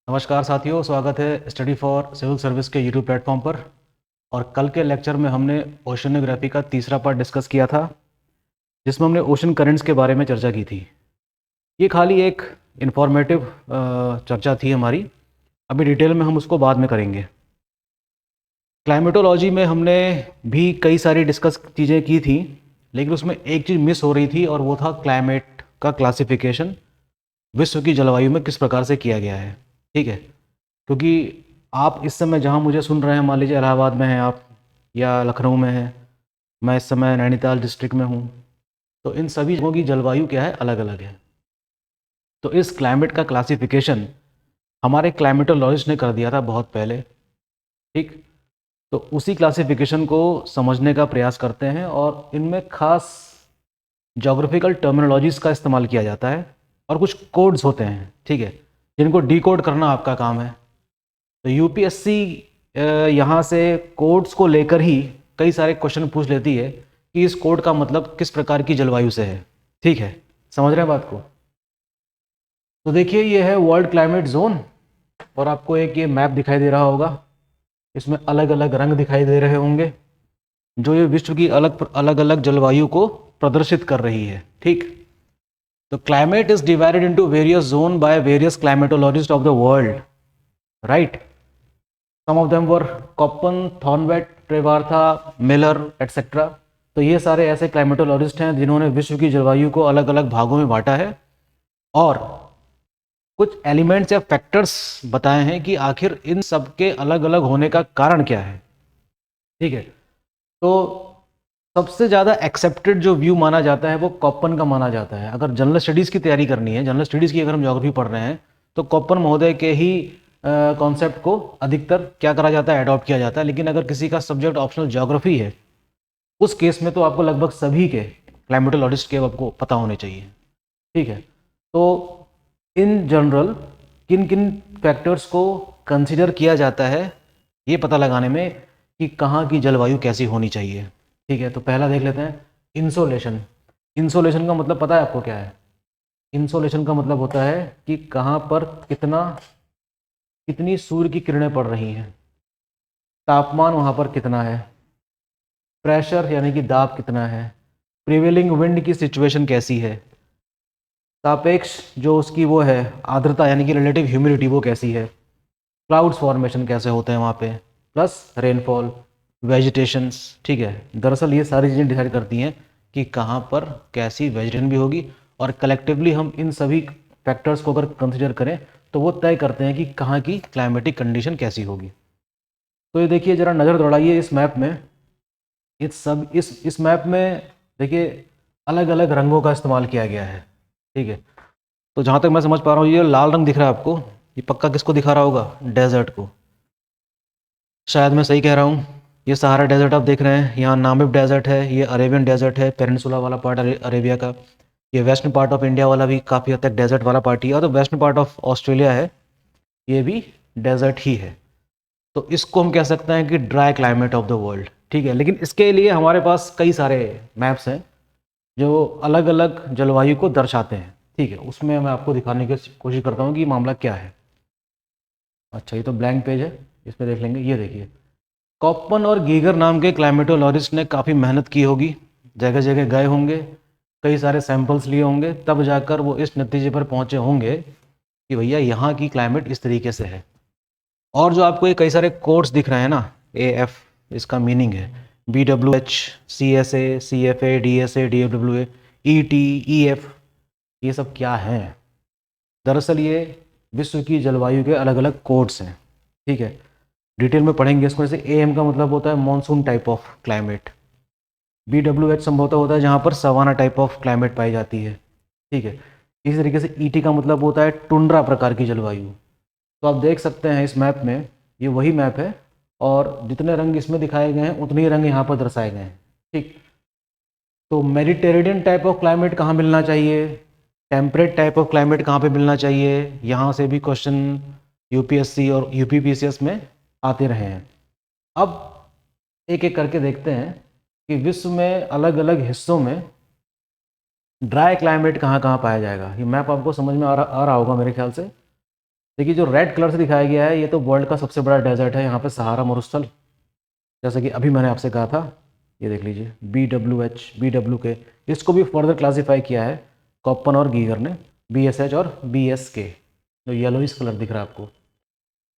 नमस्कार साथियों, स्वागत है स्टडी फॉर सिविल सर्विस के यूट्यूब प्लेटफॉर्म पर। और कल के लेक्चर में हमने ओशनोग्राफी का तीसरा पार्ट डिस्कस किया था, जिसमें हमने ओशन करेंट्स के बारे में चर्चा की थी। ये खाली एक इंफॉर्मेटिव चर्चा थी हमारी। अभी डिटेल में हम उसको बाद में करेंगे। क्लाइमेटोलॉजी में हमने भी कई सारी डिस्कस चीज़ें की थी, लेकिन उसमें एक चीज़ मिस हो रही थी और वो था क्लाइमेट का क्लासिफिकेशन विश्व की जलवायु में किस प्रकार से किया गया है। ठीक है, क्योंकि आप इस समय जहाँ मुझे सुन रहे हैं, मान लीजिए इलाहाबाद में हैं आप या लखनऊ में हैं, मैं इस समय नैनीताल डिस्ट्रिक्ट में हूँ, तो इन सभी जगहों की जलवायु क्या है, अलग अलग है। तो इस क्लाइमेट का क्लासिफिकेशन हमारे क्लाइमेटोलॉजिस्ट ने कर दिया था बहुत पहले। ठीक, तो उसी क्लासिफिकेशन को समझने का प्रयास करते हैं और इनमें खास जोग्राफिकल टर्मिनोलॉजीज़ का इस्तेमाल किया जाता है और कुछ कोड्स होते हैं, ठीक है, जिनको डिकोड करना आपका काम है। तो यूपीएससी यहाँ से कोड्स को लेकर ही कई सारे क्वेश्चन पूछ लेती है कि इस कोड का मतलब किस प्रकार की जलवायु से है। ठीक है, समझ रहे हैं बात को? तो देखिए, ये है वर्ल्ड क्लाइमेट जोन और आपको एक ये मैप दिखाई दे रहा होगा। इसमें अलग अलग रंग दिखाई दे रहे होंगे, जो ये विश्व की अलग अलग अलग जलवायु को प्रदर्शित कर रही है। ठीक, तो climate is divided into various zone by various climatologist of the world, right? Some of them were Koppen, Thornthwaite, Trewartha, Miller etcetera. तो ये सारे ऐसे क्लाइमेटोलॉजिस्ट हैं जिन्होंने विश्व की जलवायु को अलग अलग भागों में बांटा है और कुछ एलिमेंट्स या फैक्टर्स बताए हैं कि आखिर इन सब के अलग अलग होने का कारण क्या है। ठीक है, तो सबसे ज़्यादा एक्सेप्टेड जो व्यू माना जाता है वो कॉपन का माना जाता है। अगर जनरल स्टडीज़ की तैयारी करनी है, जनरल स्टडीज़ की अगर हम ज्योग्राफी पढ़ रहे हैं, तो कॉपन महोदय के ही कॉन्सेप्ट को अधिकतर क्या करा जाता है, अडॉप्ट किया जाता है। लेकिन अगर किसी का सब्जेक्ट ऑप्शनल ज्योग्राफी है, उस केस में तो आपको लगभग सभी के क्लाइमेटोलॉजिस्ट के आपको पता होने चाहिए। ठीक है, तो इन जनरल किन किन फैक्टर्स को कंसिडर किया जाता है ये पता लगाने में कि कहाँ की जलवायु कैसी होनी चाहिए। ठीक है, तो पहला देख लेते हैं, इंसोलेशन। इंसोलेशन का मतलब पता है आपको क्या है? इंसोलेशन का मतलब होता है कि कहाँ पर कितनी सूर्य की किरणें पड़ रही हैं, तापमान वहाँ पर कितना है, प्रेशर यानी कि दाब कितना है, प्रिवेलिंग विंड की सिचुएशन कैसी है, सापेक्ष जो उसकी वो है आर्द्रता यानी कि रिलेटिव ह्यूमिडिटी वो कैसी है, क्लाउड्स फॉर्मेशन कैसे होते हैं वहाँ पे, प्लस रेनफॉल, वेजिटेशंस। ठीक है, दरअसल ये सारी चीज़ें डिसाइड करती हैं कि कहाँ पर कैसी वेजिटेशन भी होगी और कलेक्टिवली हम इन सभी फैक्टर्स को अगर कंसिडर करें तो वो तय करते हैं कि कहाँ की क्लाइमेटिक कंडीशन कैसी होगी। तो ये देखिए, ज़रा नज़र दौड़ाइए इस मैप में। इस मैप में देखिए अलग अलग रंगों का इस्तेमाल किया गया है। ठीक है, तो जहाँ तक मैं समझ पा रहा हूँ, ये लाल रंग दिख रहा है आपको, ये पक्का किसको दिखा रहा होगा? डेजर्ट को। शायद मैं सही कह रहा हूँ। ये सहारा डेजर्ट आप देख रहे हैं, यहाँ नामिब डेजर्ट है, ये अरेबियन डेजर्ट है, पेनिनसुला वाला पार्ट अरेबिया का। ये वेस्टर्न पार्ट ऑफ इंडिया वाला भी काफ़ी हद तक डेजर्ट वाला पार्ट ही है, और तो वेस्टर्न पार्ट ऑफ ऑस्ट्रेलिया है, ये भी डेजर्ट ही है। तो इसको हम कह सकते हैं कि dry climate of the world. ठीक है, लेकिन इसके लिए हमारे पास कई सारे मैप्स हैं जो अलग अलग जलवायु को दर्शाते हैं। ठीक है, उसमें मैं आपको दिखाने की कोशिश करता हूँ कि मामला क्या है। अच्छा, ये तो ब्लैंक पेज है, इस पर देख लेंगे। ये देखिए, कॉपन और गीगर नाम के क्लाइमेटोलॉजिस्ट ने काफ़ी मेहनत की होगी, जगह जगह गए होंगे, कई सारे सैंपल्स लिए होंगे, तब जाकर वो इस नतीजे पर पहुंचे होंगे कि भैया यहाँ की क्लाइमेट इस तरीके से है। और जो आपको ये कई सारे कोड्स दिख रहे हैं ना, AF इसका मीनिंग है, BWH, CSA, CFA, DSA, DFWA, ET, EF, ये सब क्या हैं? दरअसल ये विश्व की जलवायु के अलग अलग कोड्स हैं। ठीक है, डिटेल में पढ़ेंगे इसको। जैसे AM का मतलब होता है monsoon type of climate, BWH संभवतः होता है जहाँ पर सवाना टाइप ऑफ क्लाइमेट पाई जाती है। ठीक है, इसी तरीके से ET का मतलब होता है टुंड्रा प्रकार की जलवायु। तो आप देख सकते हैं इस मैप में, ये वही मैप है और जितने रंग इसमें दिखाए गए हैं उतने ही रंग यहाँ पर दर्शाए गए हैं। ठीक, तो मेडिटेरेनियन टाइप ऑफ क्लाइमेट कहाँ मिलना चाहिए, टेम्परेट टाइप ऑफ क्लाइमेट कहाँ पे मिलना चाहिए, यहाँ से भी क्वेश्चन UPSC और UPPCS में आते रहे हैं। अब एक एक करके देखते हैं कि विश्व में अलग अलग हिस्सों में ड्राई क्लाइमेट कहाँ कहाँ पाया जाएगा। ये मैप आपको समझ में आ रहा होगा मेरे ख्याल से। देखिए जो रेड कलर से दिखाया गया है ये तो वर्ल्ड का सबसे बड़ा डेजर्ट है यहाँ पे, सहारा मरुस्थल, जैसा कि अभी मैंने आपसे कहा था। ये देख लीजिए BWH BWK, इसको भी फर्दर क्लासीफाई किया है कॉपन और गीगर ने, BSH और BSK, जो येलोइश कलर दिख रहा है आपको।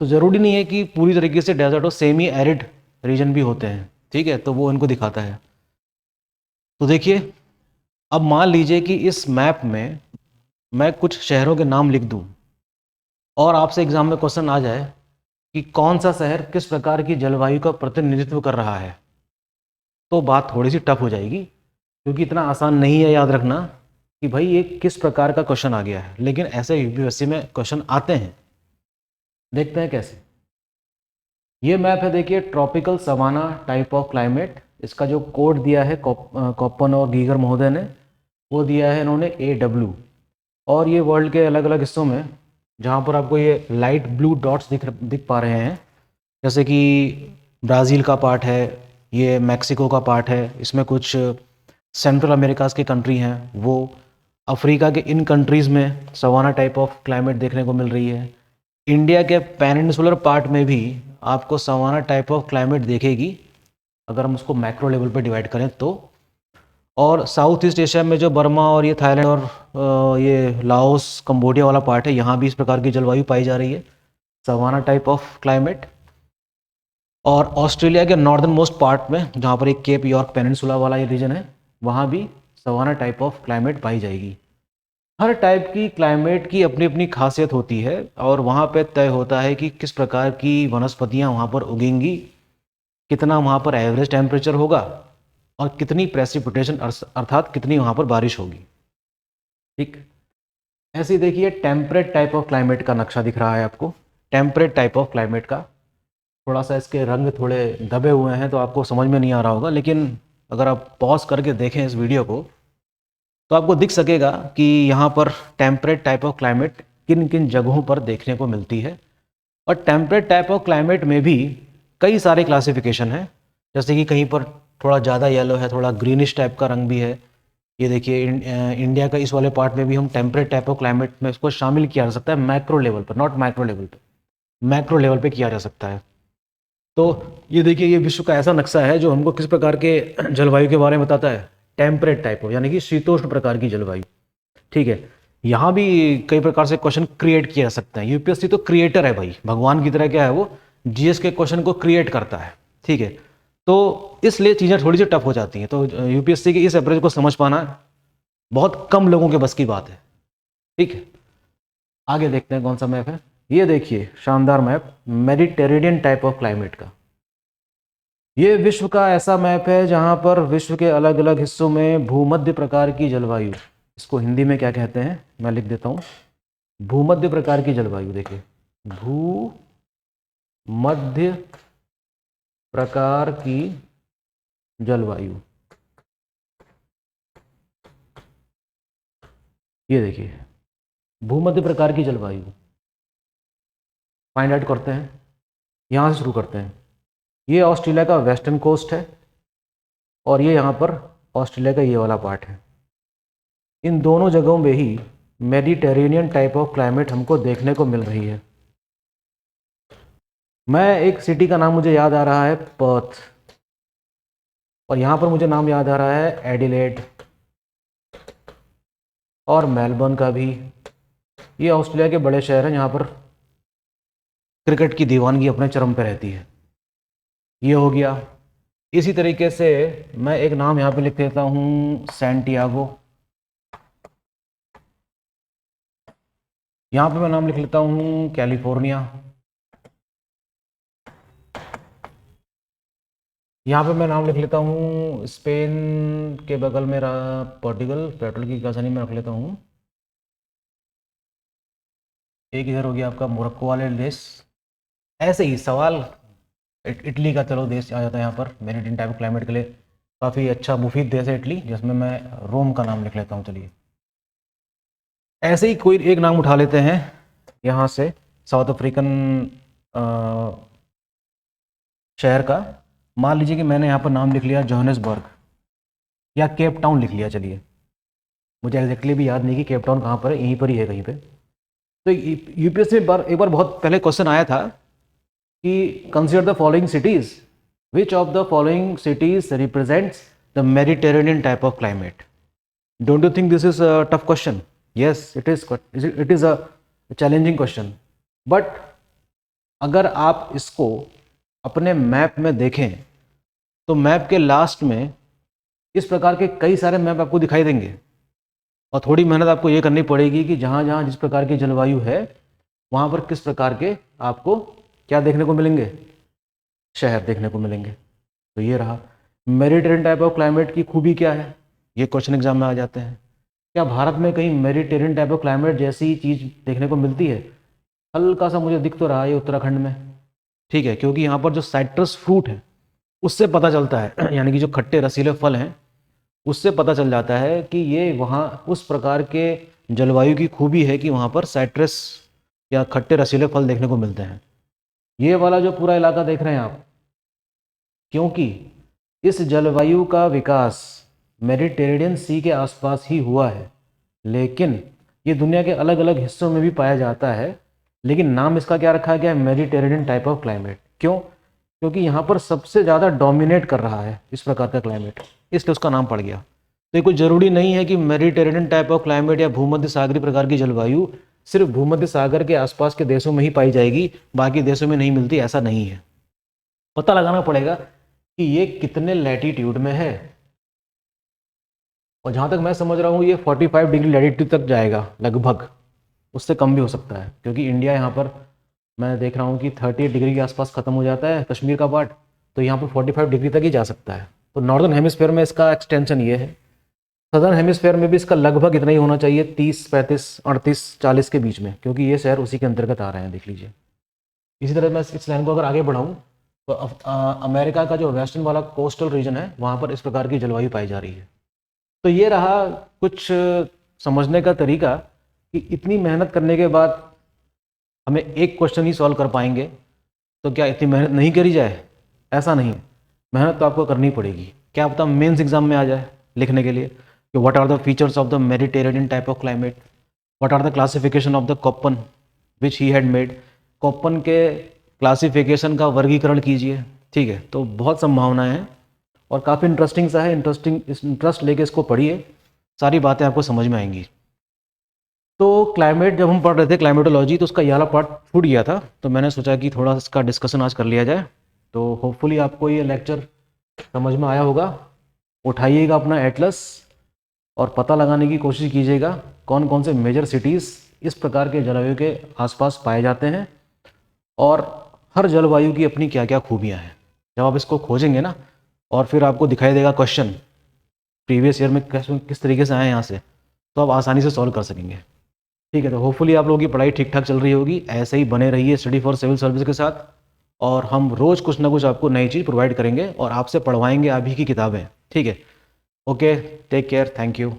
तो ज़रूरी नहीं है कि पूरी तरीके से डेजर्ट हो, सेमी एरिड रीजन भी होते हैं, ठीक है, तो वो इनको दिखाता है। तो देखिए अब मान लीजिए कि इस मैप में मैं कुछ शहरों के नाम लिख दूं और आपसे एग्जाम में क्वेश्चन आ जाए कि कौन सा शहर किस प्रकार की जलवायु का प्रतिनिधित्व कर रहा है, तो बात थोड़ी सी टफ हो जाएगी, क्योंकि इतना आसान नहीं है याद रखना कि भाई ये किस प्रकार का क्वेश्चन आ गया है। लेकिन ऐसे यूपीएससी में क्वेश्चन आते हैं, देखते हैं कैसे। ये मैप है, देखिए, tropical savanna type of climate. इसका जो कोड दिया है कॉपन और गीगर महोदय ने, वो दिया है इन्होंने AW। और ये वर्ल्ड के अलग अलग हिस्सों में, जहाँ पर आपको ये लाइट ब्लू डॉट्स दिख पा रहे हैं, जैसे कि ब्राज़ील का पार्ट है, ये मैक्सिको का पार्ट है, इसमें कुछ सेंट्रल अमेरिकाज के कंट्री हैं, वो अफ्रीका के इन कंट्रीज़ में सवाना टाइप ऑफ क्लाइमेट देखने को मिल रही है। इंडिया के पेनिनसुलर पार्ट में भी आपको सवाना टाइप ऑफ क्लाइमेट देखेगी, अगर हम उसको मैक्रो लेवल पर डिवाइड करें तो। और साउथ ईस्ट एशिया में जो बर्मा और ये थाईलैंड और ये लाओस कंबोडिया वाला पार्ट है, यहाँ भी इस प्रकार की जलवायु पाई जा रही है, सवाना टाइप ऑफ क्लाइमेट। और ऑस्ट्रेलिया के नॉर्दर्न मोस्ट पार्ट में, जहाँ पर एक केप यॉर्क पेनिनसुला वाला ये रीजन है, वहाँ भी सवाना टाइप ऑफ क्लाइमेट पाई जाएगी। हर टाइप की क्लाइमेट की अपनी अपनी खासियत होती है, और वहाँ पे तय होता है कि किस प्रकार की वनस्पतियाँ वहाँ पर उगेंगी, कितना वहाँ पर एवरेज टेम्परेचर होगा, और कितनी प्रेसिपिटेशन अर्थात कितनी वहाँ पर बारिश होगी। ठीक, ऐसे ही देखिए टेम्परेट टाइप ऑफ क्लाइमेट का नक्शा दिख रहा है आपको। टेम्परेट टाइप ऑफ क्लाइमेट का, थोड़ा सा इसके रंग थोड़े दबे हुए हैं तो आपको समझ में नहीं आ रहा होगा, लेकिन अगर आप पॉज करके देखें इस वीडियो को तो आपको दिख सकेगा कि यहाँ पर टेम्परेट टाइप ऑफ क्लाइमेट किन किन जगहों पर देखने को मिलती है। और टेम्परेट टाइप ऑफ क्लाइमेट में भी कई सारे क्लासिफिकेशन हैं, जैसे कि कहीं पर थोड़ा ज़्यादा येलो है, थोड़ा ग्रीनिश टाइप का रंग भी है। ये देखिए इंडिया का इस वाले पार्ट में भी हम टेम्परेट टाइप ऑफ क्लाइमेट में इसको शामिल किया जा सकता है, मैक्रो लेवल पर, नॉट माइक्रो लेवल पर, मैक्रो लेवल पे किया जा सकता है। तो ये देखिए ये विश्व का ऐसा नक्शा है जो हमको किस प्रकार के जलवायु के बारे में बताता है, टेम्परेट टाइप ऑफ, यानी कि शीतोष्ण प्रकार की जलवायु। ठीक है, यहाँ भी कई प्रकार से क्वेश्चन क्रिएट किया जा सकता है। यूपीएससी तो क्रिएटर है भाई, भगवान की तरह क्या है वो, जीएस के क्वेश्चन को क्रिएट करता है। ठीक है, तो इसलिए चीज़ें थोड़ी सी टफ हो जाती हैं। तो यूपीएससी की इस अप्रोच को समझ पाना बहुत कम लोगों के बस की बात है। ठीक है, आगे देखते हैं कौन सा मैप है। ये देखिए शानदार map, Mediterranean type of climate का। ये विश्व का ऐसा मैप है जहाँ पर विश्व के अलग अलग हिस्सों में भूमध्य प्रकार की जलवायु, इसको हिंदी में क्या कहते हैं मैं लिख देता हूँ, भूमध्य प्रकार की जलवायु। देखिए भूमध्य प्रकार की जलवायु, ये देखिए भूमध्य प्रकार की जलवायु फाइंड आउट करते हैं। यहाँ से शुरू करते हैं। ये ऑस्ट्रेलिया का वेस्टर्न कोस्ट है और ये यहाँ पर ऑस्ट्रेलिया का ये वाला पार्ट है। इन दोनों जगहों में ही मेडिटेरेनियन टाइप ऑफ क्लाइमेट हमको देखने को मिल रही है। मैं एक सिटी का नाम मुझे याद आ रहा है पर्थ, और यहाँ पर मुझे नाम याद आ रहा है एडिलेड और मेलबर्न का भी। ये ऑस्ट्रेलिया के बड़े शहर हैं जहाँ पर क्रिकेट की दीवानगी अपने चरम पर रहती है। ये हो गया। इसी तरीके से मैं एक नाम यहाँ पे लिख देता हूँ सैंटियागो। यहाँ पे मैं नाम लिख लेता हूँ कैलिफोर्निया। यहाँ पे मैं नाम लिख लेता हूँ स्पेन के बगल में रहा पोर्टुगल, पेट्रोल की राजधानी में रख लेता हूँ। एक इधर हो गया आपका मोरक्को वाले देश। ऐसे ही सवाल इटली का चलो देश आ जाता है यहाँ पर मेडिटेरेनियन टाइप ऑफ क्लाइमेट के लिए, काफ़ी अच्छा मुफीद देश है इटली, जिसमें मैं रोम का नाम लिख लेता हूँ। चलिए ऐसे ही कोई एक नाम उठा लेते हैं यहाँ से, साउथ अफ्रीकन शहर का। मान लीजिए कि मैंने यहाँ पर नाम लिख लिया जोहानिसबर्ग या केप टाउन लिख लिया। चलिए मुझे एग्जैक्टली भी याद नहीं कि केप टाउन कहाँ पर है, यहीं पर ही है कहीं पे। तो यूपीएससी में एक बार बहुत पहले क्वेश्चन आया था कि consider the following cities, which of the following cities represents the Mediterranean type of climate. Don't you think this is a tough question? Yes, it is a challenging question. But अगर आप इसको अपने map में देखें तो map के last में इस प्रकार के कई सारे मैप आपको दिखाई देंगे, और थोड़ी मेहनत आपको ये करनी पड़ेगी कि जहाँ जहाँ जिस प्रकार की जलवायु है वहाँ पर किस प्रकार के आपको क्या देखने को मिलेंगे, शहर देखने को मिलेंगे। तो ये रहा मेडिटेरेनियन टाइप ऑफ क्लाइमेट की खूबी क्या है, ये क्वेश्चन एग्जाम में आ जाते हैं। क्या भारत में कहीं मेडिटेरेनियन टाइप ऑफ क्लाइमेट जैसी चीज़ देखने को मिलती है? हल्का सा मुझे दिख तो रहा है ये उत्तराखंड में, ठीक है, क्योंकि यहाँ पर जो साइट्रस फ्रूट है उससे पता चलता है यानी कि जो खट्टे रसीले फल हैं उससे पता चल जाता है कि ये वहाँ उस प्रकार के जलवायु की खूबी है कि वहाँ पर साइट्रस या खट्टे रसीले फल देखने को मिलते हैं। ये वाला जो पूरा इलाका देख रहे हैं आप, क्योंकि इस जलवायु का विकास मेडिटेरेनियन सी के आसपास ही हुआ है, लेकिन ये दुनिया के अलग अलग हिस्सों में भी पाया जाता है, लेकिन नाम इसका क्या रखा गया है, मेडिटेरेनियन टाइप ऑफ क्लाइमेट। क्यों? क्योंकि यहाँ पर सबसे ज़्यादा डोमिनेट कर रहा है इस प्रकार का क्लाइमेट, इसलिए उसका नाम पड़ गया। तो ये कोई ज़रूरी नहीं है कि मेडिटेरेनियन टाइप ऑफ क्लाइमेट या भूमध्य सागरीय प्रकार की जलवायु सिर्फ भूमध्य सागर के आसपास के देशों में ही पाई जाएगी, बाकी देशों में नहीं मिलती, ऐसा नहीं है। पता लगाना पड़ेगा कि ये कितने लैटीट्यूड में है, और जहाँ तक मैं समझ रहा हूँ ये 45 डिग्री लैटीट्यूड तक जाएगा लगभग, उससे कम भी हो सकता है, क्योंकि इंडिया यहाँ पर मैं देख रहा हूँ कि 38 डिग्री के आसपास ख़त्म हो जाता है कश्मीर का पार्ट, तो यहाँ पर 45 डिग्री तक ही जा सकता है। तो नॉर्दर्न हेमिस्फेयर में इसका एक्सटेंशन ये है, सदर्न हेमिस्फेयर में भी इसका लगभग इतना ही होना चाहिए, 30, 35, 38, 40 के बीच में, क्योंकि ये शहर उसी के अंतर्गत आ रहे हैं, देख लीजिए। इसी तरह मैं इस लाइन को अगर आगे बढ़ाऊँ तो अमेरिका का जो वेस्टर्न वाला कोस्टल रीजन है वहाँ पर इस प्रकार की जलवायु पाई जा रही है। तो ये रहा कुछ समझने का तरीका कि इतनी मेहनत करने के बाद हमें एक क्वेश्चन ही सॉल्व कर पाएंगे, तो क्या इतनी मेहनत नहीं करी जाए? ऐसा नहीं है, मेहनत तो आपको करनी पड़ेगी। क्या पता मेंस एग्जाम में आ जाए लिखने के लिए कि what are the features of the Mediterranean type of climate, what are the classification of the Koppen which he had made. Koppen के क्लासिफिकेशन का वर्गीकरण कीजिए, ठीक है। तो बहुत संभावनाएं हैं और काफ़ी इंटरेस्टिंग सा है, इंटरेस्ट लेके इसको पढ़िए, सारी बातें आपको समझ में आएंगी। तो क्लाइमेट जब हम पढ़ रहे थे क्लाइमेटोलॉजी, तो उसका ये वाला पार्ट छूट गया था, तो मैंने सोचा कि थोड़ा इसका डिस्कशन आज कर लिया जाए। तो होपफुली आपको ये लेक्चर समझ में आया होगा। उठाइएगा अपना एटलस और पता लगाने की कोशिश कीजिएगा कौन कौन से मेजर सिटीज़ इस प्रकार के जलवायु के आसपास पाए जाते हैं, और हर जलवायु की अपनी क्या क्या खूबियाँ हैं। जब आप इसको खोजेंगे ना, और फिर आपको दिखाई देगा क्वेश्चन प्रीवियस ईयर में किस तरीके से आए यहाँ से, तो आप आसानी से सॉल्व कर सकेंगे, ठीक है। तो होपफुली आप लोगों की पढ़ाई ठीक ठाक चल रही होगी, ऐसे ही बने रहिए स्टडी फॉर सिविल सर्विस के साथ, और हम रोज़ कुछ ना कुछ आपको नई चीज़ प्रोवाइड करेंगे और आपसे पढ़वाएंगे आप ही की किताबें, ठीक है। Okay, take care, thank you.